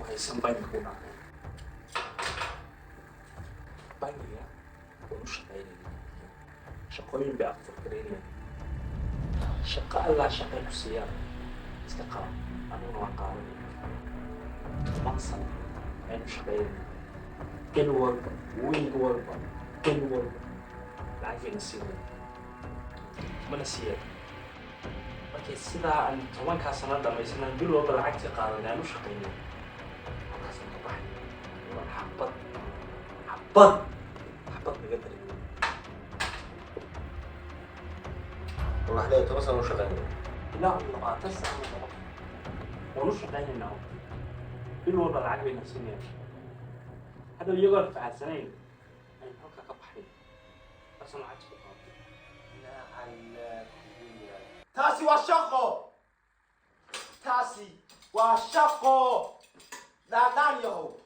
وهيسم بنك هنا بنك ونش غيري شقوين بأفكرين شقاء الله شقاء نفسيا استقام أنا وقال مقصد أنا شقاء كل وين كل لعين سيرة من السيرة markii sidaa aan 10 sano dhamaysanay bil walba lacagtii qaadanay u shaqeynay halkaas ka baxay waa xabad naga daray والله لا يتواصل وش غني ilaa 14 sano wanu shaqeynayna bil walba lacag bay nafsinayaan hada iyagoo fahansanayn ay halka ka baxay asan lacag ku qaatay لا على تاسي وشقو تاسي وشقو لا نانيو